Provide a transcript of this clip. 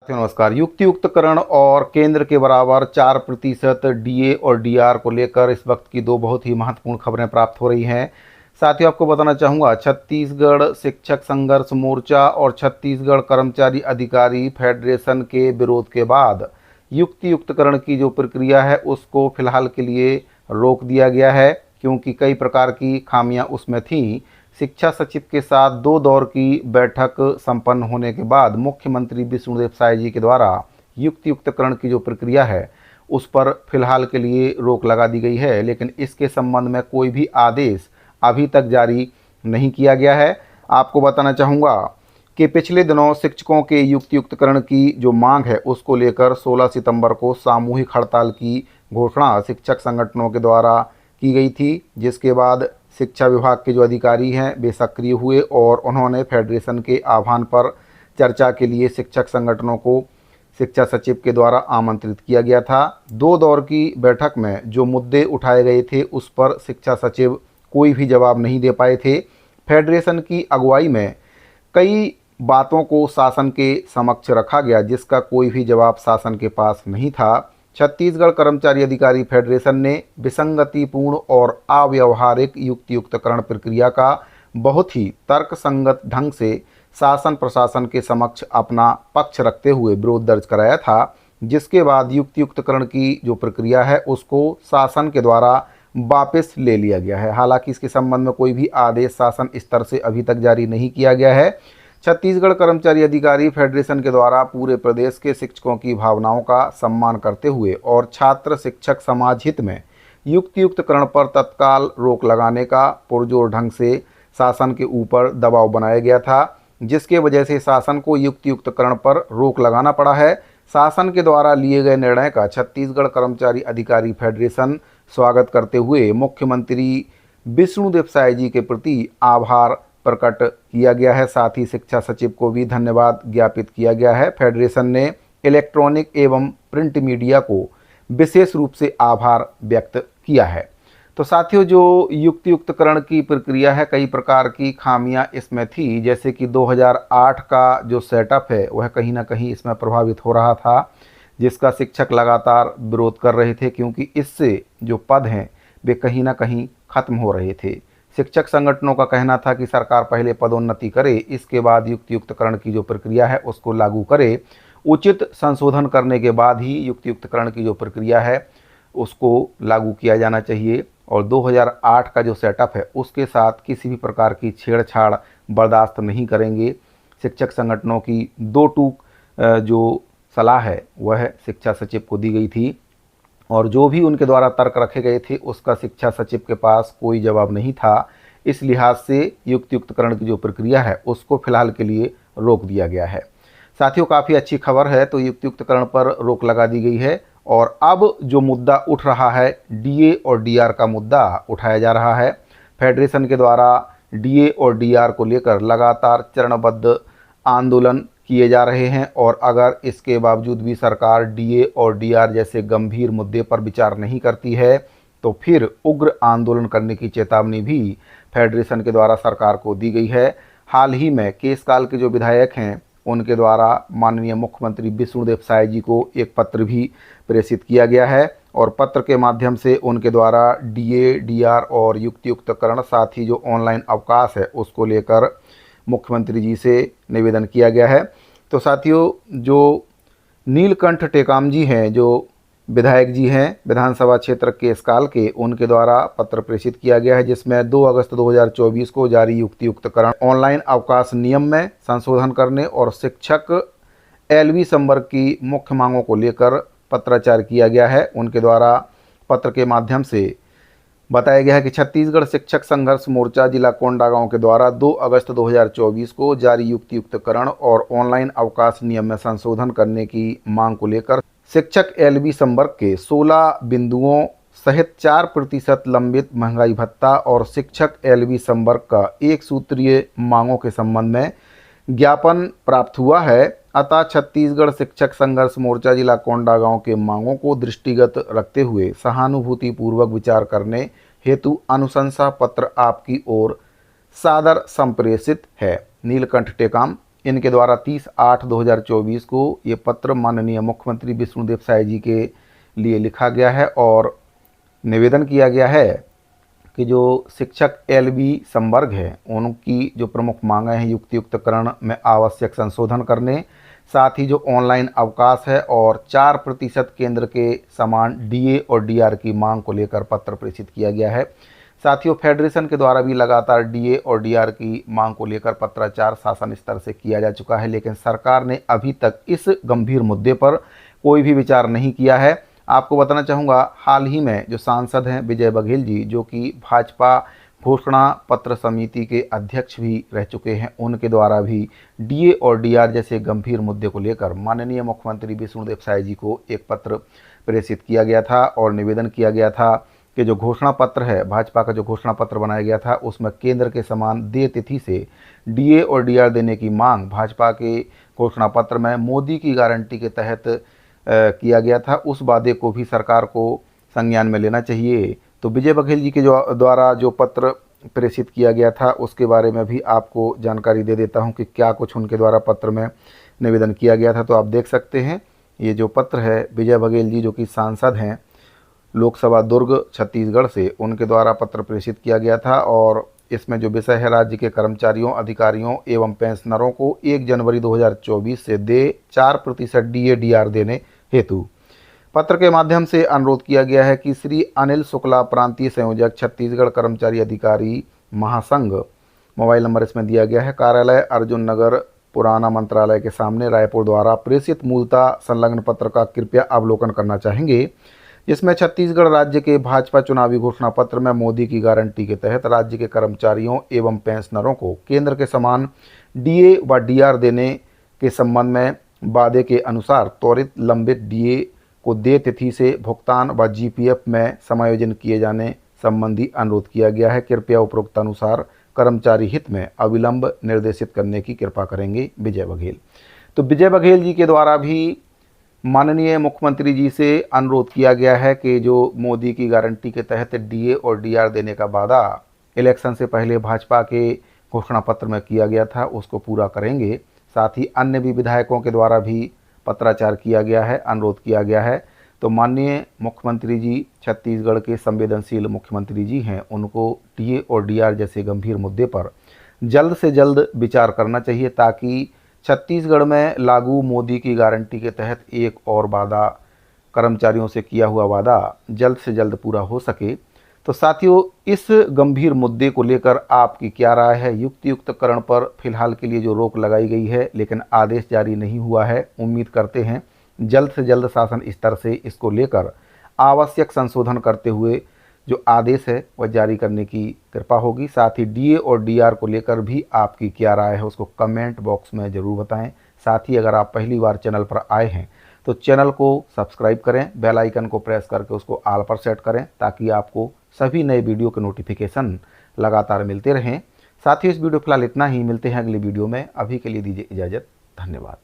नमस्कार। युक्तियुक्तकरण और केंद्र के बराबर 4% डीए और डीआर को लेकर इस वक्त की दो बहुत ही महत्वपूर्ण खबरें प्राप्त हो रही हैं। साथ ही आपको बताना चाहूँगा, छत्तीसगढ़ शिक्षक संघर्ष मोर्चा और छत्तीसगढ़ कर्मचारी अधिकारी फेडरेशन के विरोध के बाद युक्तियुक्तकरण की जो प्रक्रिया है उसको फिलहाल के लिए रोक दिया गया है, क्योंकि कई प्रकार की खामियां उसमें थीं। शिक्षा सचिव के साथ 2 दौर की बैठक संपन्न होने के बाद मुख्यमंत्री विष्णुदेव साय जी के द्वारा युक्तियुक्तकरण की जो प्रक्रिया है उस पर फिलहाल के लिए रोक लगा दी गई है, लेकिन इसके संबंध में कोई भी आदेश अभी तक जारी नहीं किया गया है। आपको बताना चाहूँगा कि पिछले दिनों शिक्षकों के युक्तियुक्तकरण की जो मांग है उसको लेकर 16 सितंबर को सामूहिक हड़ताल की घोषणा शिक्षक संगठनों के द्वारा की गई थी, जिसके बाद शिक्षा विभाग के जो अधिकारी हैं वे सक्रिय हुए और उन्होंने फेडरेशन के आह्वान पर चर्चा के लिए शिक्षक संगठनों को शिक्षा सचिव के द्वारा आमंत्रित किया गया था। 2 दौर की बैठक में जो मुद्दे उठाए गए थे उस पर शिक्षा सचिव कोई भी जवाब नहीं दे पाए थे। फेडरेशन की अगुवाई में कई बातों को शासन के समक्ष रखा गया, जिसका कोई भी जवाब शासन के पास नहीं था। छत्तीसगढ़ कर्मचारी अधिकारी फेडरेशन ने विसंगतिपूर्ण और अव्यावहारिक युक्तियुक्तकरण प्रक्रिया का बहुत ही तर्कसंगत ढंग से शासन प्रशासन के समक्ष अपना पक्ष रखते हुए विरोध दर्ज कराया था, जिसके बाद युक्तियुक्तकरण की जो प्रक्रिया है उसको शासन के द्वारा वापस ले लिया गया है। हालांकि इसके संबंध में कोई भी आदेश शासन स्तर से अभी तक जारी नहीं किया गया है। छत्तीसगढ़ कर्मचारी अधिकारी फेडरेशन के द्वारा पूरे प्रदेश के शिक्षकों की भावनाओं का सम्मान करते हुए और छात्र शिक्षक समाज हित में युक्तियुक्तकरण पर तत्काल रोक लगाने का पुरजोर ढंग से शासन के ऊपर दबाव बनाया गया था, जिसके वजह से शासन को युक्तियुक्तकरण पर रोक लगाना पड़ा है। शासन के द्वारा लिए गए निर्णय का छत्तीसगढ़ कर्मचारी अधिकारी फेडरेशन स्वागत करते हुए मुख्यमंत्री विष्णुदेव साय जी के प्रति आभार प्रकट किया गया है। साथ ही शिक्षा सचिव को भी धन्यवाद ज्ञापित किया गया है। फेडरेशन ने इलेक्ट्रॉनिक एवं प्रिंट मीडिया को विशेष रूप से आभार व्यक्त किया है। तो साथियों, जो युक्तियुक्तकरण की प्रक्रिया है कई प्रकार की खामियां इसमें थी, जैसे कि 2008 का जो सेटअप है वह कहीं ना कहीं इसमें प्रभावित हो रहा था, जिसका शिक्षक लगातार विरोध कर रहे थे, क्योंकि इससे जो पद हैं वे कहीं ना कहीं खत्म हो रहे थे। शिक्षक संगठनों का कहना था कि सरकार पहले पदोन्नति करे, इसके बाद युक्तियुक्तकरण की जो प्रक्रिया है उसको लागू करे। उचित संशोधन करने के बाद ही युक्तियुक्तकरण की जो प्रक्रिया है उसको लागू किया जाना चाहिए, और 2008 का जो सेटअप है उसके साथ किसी भी प्रकार की छेड़छाड़ बर्दाश्त नहीं करेंगे। शिक्षक संगठनों की 2 टूक जो सलाह है वह शिक्षा सचिव को दी गई थी, और जो भी उनके द्वारा तर्क रखे गए थे उसका शिक्षा सचिव के पास कोई जवाब नहीं था। इस लिहाज से युक्तियुक्तकरण की जो प्रक्रिया है उसको फिलहाल के लिए रोक दिया गया है। साथियों, काफ़ी अच्छी खबर है। तो युक्तियुक्तकरण पर रोक लगा दी गई है, और अब जो मुद्दा उठ रहा है डीए और डीआर का मुद्दा उठाया जा रहा है। फेडरेशन के द्वारा डीए और डीआर को लेकर लगातार चरणबद्ध आंदोलन किए जा रहे हैं, और अगर इसके बावजूद भी सरकार डीए और डीआर जैसे गंभीर मुद्दे पर विचार नहीं करती है तो फिर उग्र आंदोलन करने की चेतावनी भी फेडरेशन के द्वारा सरकार को दी गई है। हाल ही में केशकाल के जो विधायक हैं उनके द्वारा माननीय मुख्यमंत्री विष्णुदेव साय जी को एक पत्र भी प्रेषित किया गया है, और पत्र के माध्यम से उनके द्वारा डीए, डीआर और युक्तियुक्तकरण साथ ही जो ऑनलाइन अवकाश है उसको लेकर मुख्यमंत्री जी से निवेदन किया गया है। तो साथियों, जो नीलकंठ टेकाम जी हैं, जो विधायक जी हैं विधानसभा क्षेत्र केशकाल के, उनके द्वारा पत्र प्रेषित किया गया है, जिसमें 2 अगस्त 2024 को जारी युक्तियुक्तकरण ऑनलाइन अवकाश नियम में संशोधन करने और शिक्षक एलवी संवर्ग की मुख्य मांगों को लेकर पत्राचार किया गया है। उनके द्वारा पत्र के माध्यम से बताया गया है कि छत्तीसगढ़ शिक्षक संघर्ष मोर्चा जिला कोंडागांव के द्वारा 2 अगस्त 2024 को जारी युक्तियुक्तकरण और ऑनलाइन अवकाश नियम में संशोधन करने की मांग को लेकर शिक्षक एलबी संवर्ग के 16 बिंदुओं सहित 4% लंबित महंगाई भत्ता और शिक्षक एलबी संवर्ग का एक सूत्रीय मांगों के संबंध में ज्ञापन प्राप्त हुआ है। अतः छत्तीसगढ़ शिक्षक संघर्ष मोर्चा जिला कोंडागांव के मांगों को दृष्टिगत रखते हुए सहानुभूतिपूर्वक विचार करने हेतु अनुशंसा पत्र आपकी ओर सादर संप्रेषित है। नीलकंठ टेकाम, इनके द्वारा 30/8/2024 को ये पत्र माननीय मुख्यमंत्री विष्णुदेव साय जी के लिए लिखा गया है और निवेदन किया गया है कि जो शिक्षक LB संवर्ग है उनकी जो प्रमुख मांगें हैं युक्तियुक्तकरण में आवश्यक संशोधन करने, साथ ही जो ऑनलाइन अवकाश है और 4% केंद्र के समान DA और DR की मांग को लेकर पत्र प्रेषित किया गया है। साथियों, फेडरेशन के द्वारा भी लगातार DA और DR की मांग को लेकर पत्राचार शासन स्तर से किया जा चुका है, लेकिन सरकार ने अभी तक इस गंभीर मुद्दे पर कोई भी विचार नहीं किया है। आपको बताना चाहूँगा, हाल ही में जो सांसद हैं विजय बघेल जी, जो कि भाजपा घोषणा पत्र समिति के अध्यक्ष भी रह चुके हैं, उनके द्वारा भी DA और DR जैसे गंभीर मुद्दे को लेकर माननीय मुख्यमंत्री विष्णुदेव साय जी को एक पत्र प्रेषित किया गया था और निवेदन किया गया था कि जो घोषणा पत्र है, भाजपा का जो घोषणा पत्र बनाया गया था, उसमें केंद्र के समान देय तिथि से DA और DR देने की मांग भाजपा के घोषणा पत्र में मोदी की गारंटी के तहत किया गया था। उस वादे को भी सरकार को संज्ञान में लेना चाहिए। तो विजय बघेल जी के द्वारा जो पत्र प्रेषित किया गया था उसके बारे में भी आपको जानकारी दे देता हूं कि क्या कुछ उनके द्वारा पत्र में निवेदन किया गया था। तो आप देख सकते हैं, ये जो पत्र है विजय बघेल जी, जो कि सांसद हैं लोकसभा दुर्ग छत्तीसगढ़ से, उनके द्वारा पत्र प्रेषित किया गया था और इसमें जो विषय है राज्य के कर्मचारियों, अधिकारियों एवं पेंशनरों को 1 जनवरी 2024 से देय 4% DA DR देने हेतु पत्र के माध्यम से अनुरोध किया गया है कि श्री अनिल शुक्ला, प्रांतीय संयोजक, छत्तीसगढ़ कर्मचारी अधिकारी महासंघ, मोबाइल नंबर इसमें दिया गया है, कार्यालय अर्जुन नगर, पुराना मंत्रालय के सामने, रायपुर, द्वारा प्रेषित मूलतः संलग्न पत्र का कृपया अवलोकन करना चाहेंगे, जिसमें छत्तीसगढ़ राज्य के भाजपा चुनावी घोषणा पत्र में मोदी की गारंटी के तहत राज्य के कर्मचारियों एवं पेंशनरों को केंद्र के समान DA व DR देने के संबंध में वादे के अनुसार त्वरित लंबित DA को देय तिथि से भुगतान व GPF में समायोजन किए जाने संबंधी अनुरोध किया गया है। कृपया उपरोक्त अनुसार कर्मचारी हित में अविलंब निर्देशित करने की कृपा करेंगे, विजय बघेल। तो विजय बघेल जी के द्वारा भी माननीय मुख्यमंत्री जी से अनुरोध किया गया है कि जो मोदी की गारंटी के तहत DA और DR देने का वादा इलेक्शन से पहले भाजपा के घोषणा पत्र में किया गया था, उसको पूरा करेंगे। साथ ही अन्य भी विधायकों के द्वारा भी पत्राचार किया गया है, अनुरोध किया गया है। तो माननीय मुख्यमंत्री जी छत्तीसगढ़ के संवेदनशील मुख्यमंत्री जी हैं, उनको DA और DR जैसे गंभीर मुद्दे पर जल्द से जल्द विचार करना चाहिए, ताकि छत्तीसगढ़ में लागू मोदी की गारंटी के तहत एक और वादा, कर्मचारियों से किया हुआ वादा, जल्द से जल्द पूरा हो सके। तो साथियों, इस गंभीर मुद्दे को लेकर आपकी क्या राय है? युक्तियुक्तकरण पर फिलहाल के लिए जो रोक लगाई गई है, लेकिन आदेश जारी नहीं हुआ है। उम्मीद करते हैं जल्द से जल्द शासन स्तर से इसको लेकर आवश्यक संशोधन करते हुए जो आदेश है वह जारी करने की कृपा होगी। साथ ही DA और DR को लेकर भी आपकी क्या राय है उसको कमेंट बॉक्स में ज़रूर बताएं। साथ ही अगर आप पहली बार चैनल पर आए हैं तो चैनल को सब्सक्राइब करें, बेल आइकन को प्रेस करके उसको ऑल पर सेट करें, ताकि आपको सभी नए वीडियो के नोटिफिकेशन लगातार मिलते रहें। साथ ही इस वीडियो फिलहाल इतना ही, मिलते हैं अगली वीडियो में। अभी के लिए दीजिए इजाज़त, धन्यवाद।